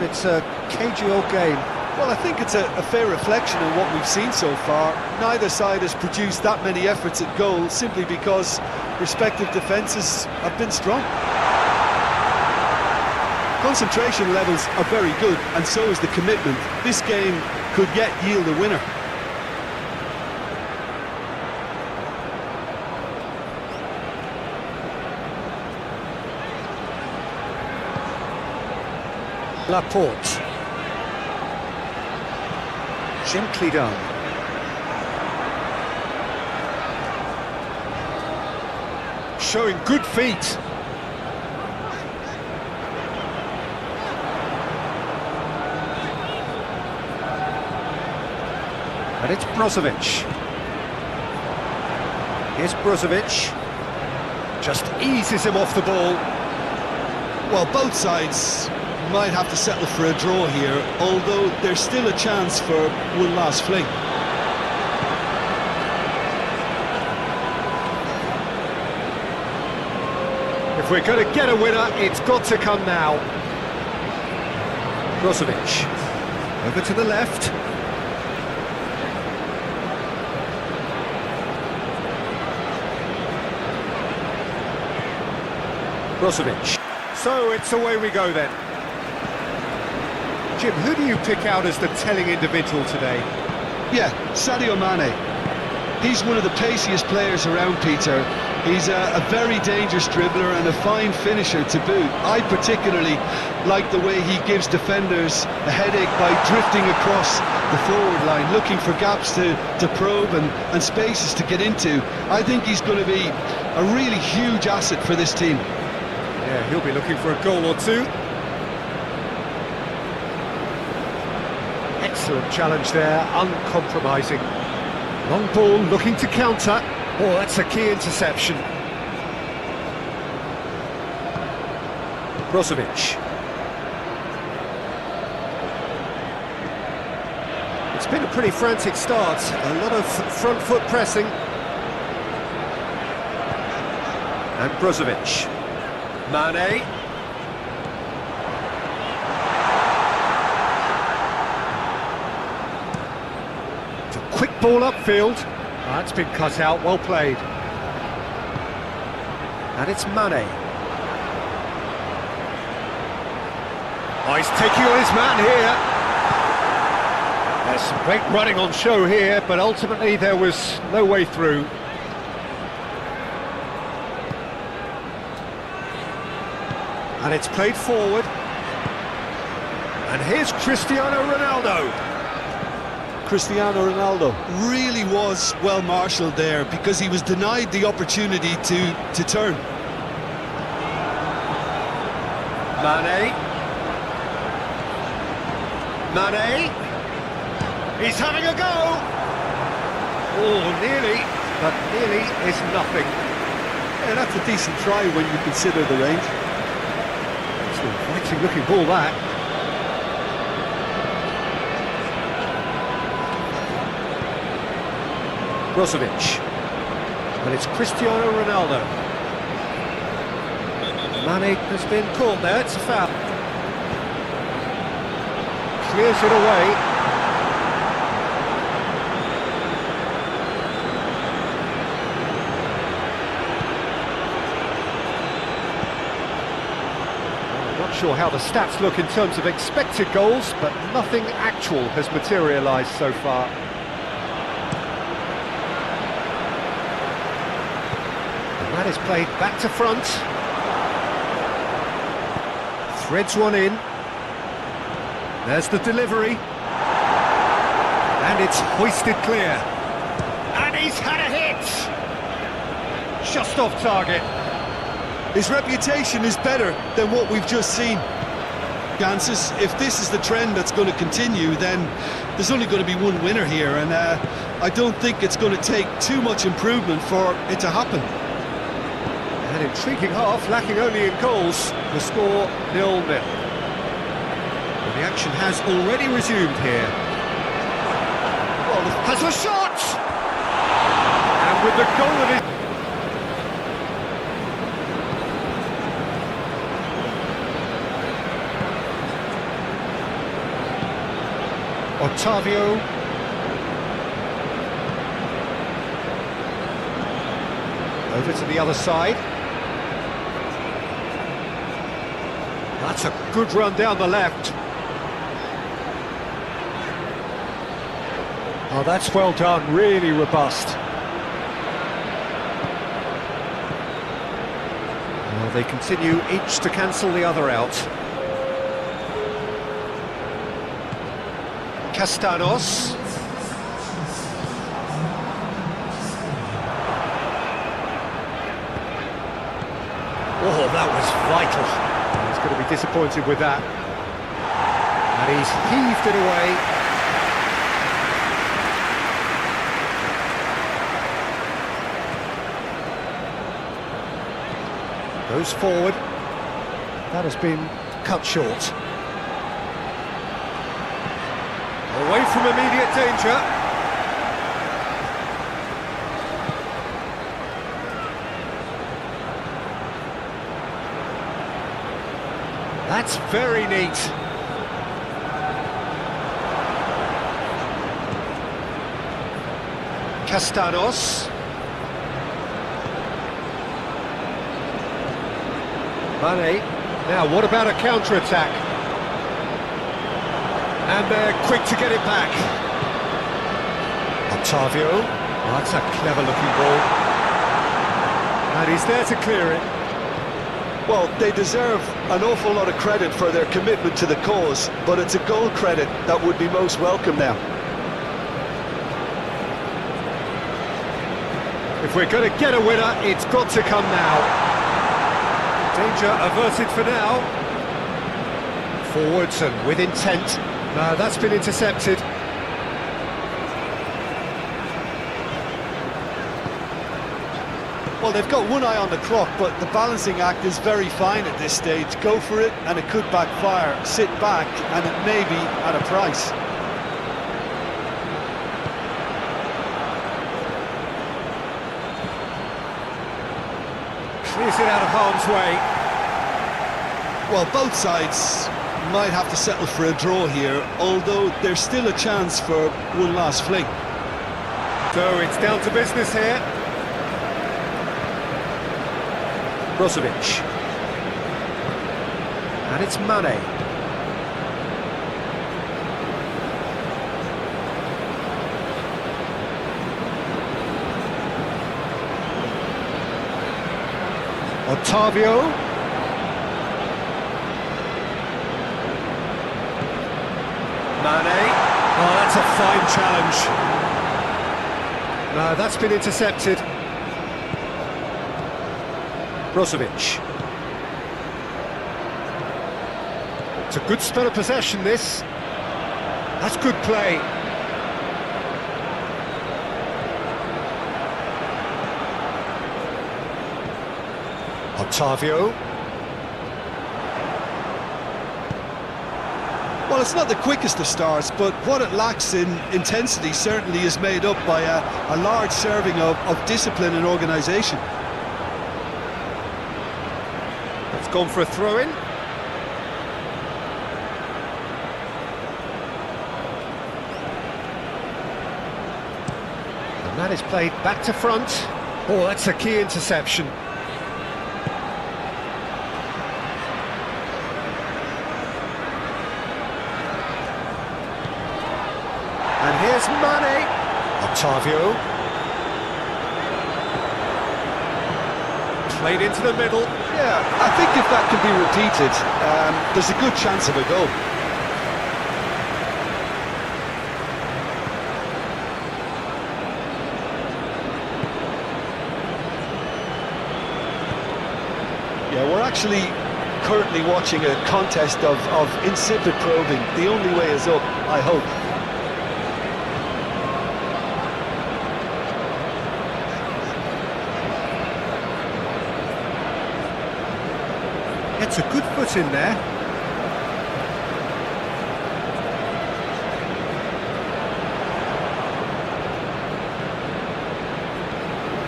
it's a cagey old game. Well, I think it's a fair reflection of what we've seen so far. Neither side has produced that many efforts at goal simply because respective defences have been strong. Concentration levels are very good, and so is the commitment. This game could yet yield a winner. Laporte. Gently done. Showing good feet. And it's Brozovic. Here's Brozovic. Just eases him off the ball. Well, both sides might have to settle for a draw here, although there's still a chance for one last fling. If we're going to get a winner, it's got to come now. Brozovic. Over to the left. Brozovic. So it's away we go then. Jim, who do you pick out as the telling individual today? Yeah, Sadio Mane. He's one of the paciest players around, Peter. He's a very dangerous dribbler and a fine finisher to boot. I particularly like the way he gives defenders a headache by drifting across the forward line, looking for gaps to probe and spaces to get into. I think he's going to be a really huge asset for this team. Yeah, he'll be looking for a goal or two. Excellent challenge there, uncompromising. Long ball, looking to counter. Oh, that's a key interception. Brozovic. It's been a pretty frantic start, a lot of front foot pressing. And Brozovic. Mane. It's a quick ball upfield. That's been cut out, well played. And it's Mane. Oh, he's taking on his man here. There's some great running on show here, but ultimately there was no way through. And it's played forward. And here's Cristiano Ronaldo. Cristiano Ronaldo really was well marshalled there because he was denied the opportunity to turn. Mane. Mane. He's having a go. Oh, nearly, but nearly is nothing. Yeah, that's a decent try when you consider the range. It's an inviting looking ball, that. Brozovic. And it's Cristiano Ronaldo. Mane has been caught there, it's a foul. Clears it away. I'm not sure how the stats look in terms of expected goals, but nothing actual has materialised so far. That is played back to front. Threads one in. There's the delivery. And it's hoisted clear. And he's had a hit! Just off target. His reputation is better than what we've just seen. Chances, if this is the trend that's going to continue, then there's only going to be one winner here, and I don't think it's going to take too much improvement for it to happen. An intriguing half, lacking only in goals. The score 0-0. Well, the action has already resumed here. Well, has a shot! And with the goal of it. Otavio. Over to the other side. That's a good run down the left. Oh, that's well done, really robust. Well, they continue each to cancel the other out. Castanos. Oh, that was vital. He's going to be disappointed with that. And he's heaved it away. Goes forward. That has been cut short. Away from immediate danger. That's very neat. Castanos. Mane. Now, what about a counter-attack? And they're quick to get it back. Otavio. Oh, that's a clever-looking ball. And he's there to clear it. Well, they deserve an awful lot of credit for their commitment to the cause, but it's a goal credit that would be most welcome now. If we're going to get a winner, it's got to come now. Danger averted for now. Forwards and with intent. No, that's been intercepted. Well, they've got one eye on the clock, but the balancing act is very fine at this stage. Go for it, and it could backfire. Sit back, and it may be at a price. Clears it out of harm's way. Well, both sides might have to settle for a draw here, although there's still a chance for one last fling. So it's down to business here. Brozovic. And it's Mane. Otavio. Mane. Oh, that's a fine challenge. No, that's been intercepted. Brozovic. It's a good spell of possession, this. That's good play. Otavio. Well, it's not the quickest of starts, but what it lacks in intensity certainly is made up by a large serving of discipline and organisation. It's gone for a throw-in. And that is played back to front. Oh, that's a key interception. And here's Mane. Otavio. Played into the middle. Yeah, I think if that can be repeated, there's a good chance of a goal. Yeah, we're actually currently watching a contest of insipid probing. The only way is up, I hope. Gets a good foot in there.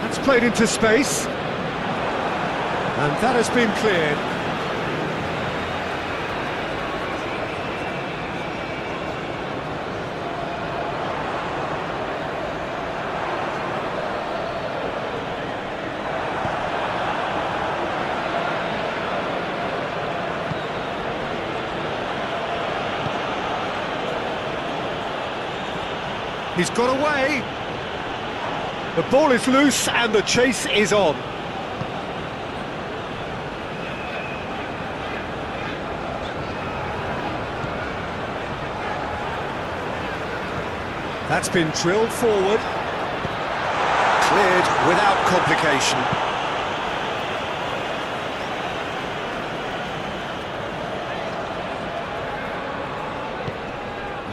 That's played into space. And that has been cleared. He's got away. The ball is loose and the chase is on. That's been drilled forward. Cleared without complication.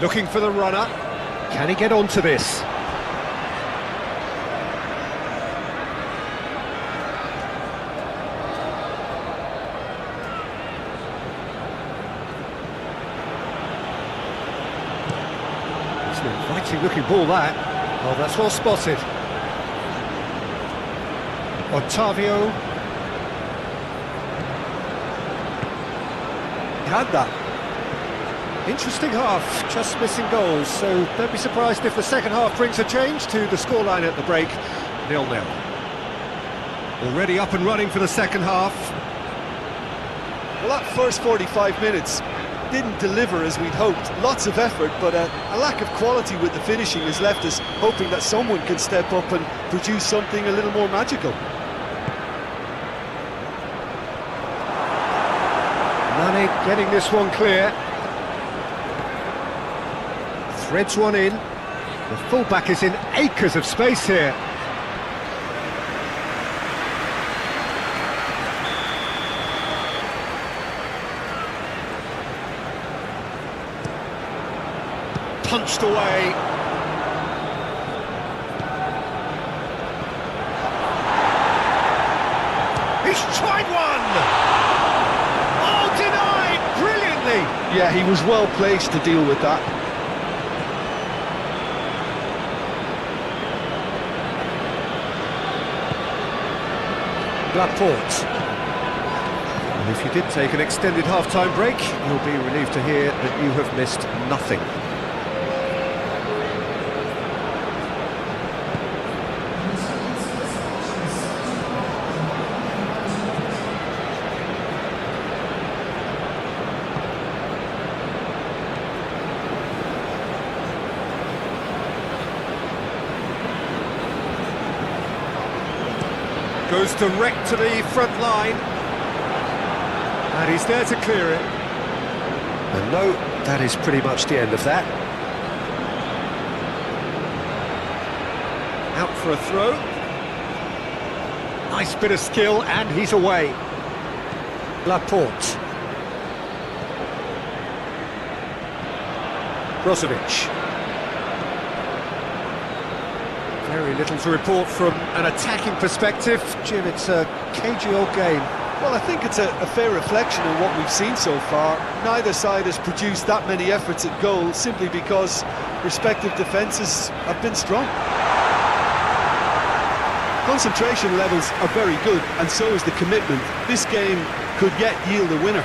Looking for the runner. Can he get onto this? It's an inviting looking ball, that. Oh, that's well spotted. Ottavio. He had that. Interesting half, just missing goals, so don't be surprised if the second half brings a change to the scoreline at the break, 0-0. Already up and running for the second half. Well, that first 45 minutes didn't deliver as we'd hoped. Lots of effort, but a lack of quality with the finishing has left us hoping that someone can step up and produce something a little more magical. Nani getting this one clear. Threads one in. The fullback is in acres of space here. Punched away. He's tried one! Oh, denied! Brilliantly! Yeah, he was well placed to deal with that. Laporte. And if you did take an extended half-time break, you'll be relieved to hear that you have missed nothing. Goes direct to the front line. And he's there to clear it. And no, that is pretty much the end of that. Out for a throw. Nice bit of skill, and he's away. Laporte. Brozovic. Very little to report from an attacking perspective. Jim, it's a cagey old game. Well, I think it's a fair reflection on what we've seen so far. Neither side has produced that many efforts at goal simply because respective defences have been strong. Concentration levels are very good, and so is the commitment. This game could yet yield a winner.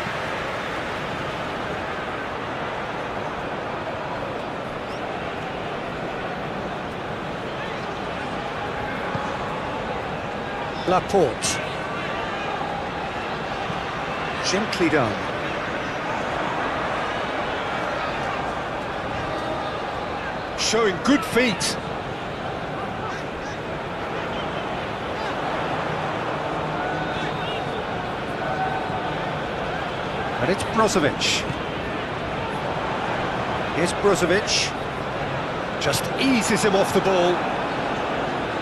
Laporte. Gently done. Showing good feet. And it's Brozovic. Here's Brozovic. Just eases him off the ball.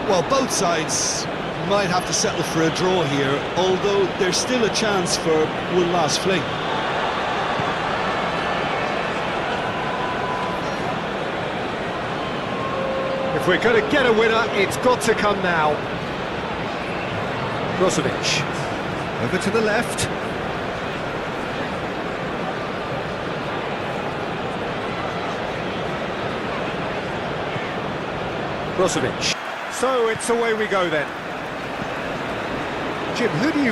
Well, both sides might have to settle for a draw here, although there's still a chance for one last fling. If we're going to get a winner, it's got to come now. Brozovic. Over to the left. Brozovic. So it's away we go then. Jim, who do you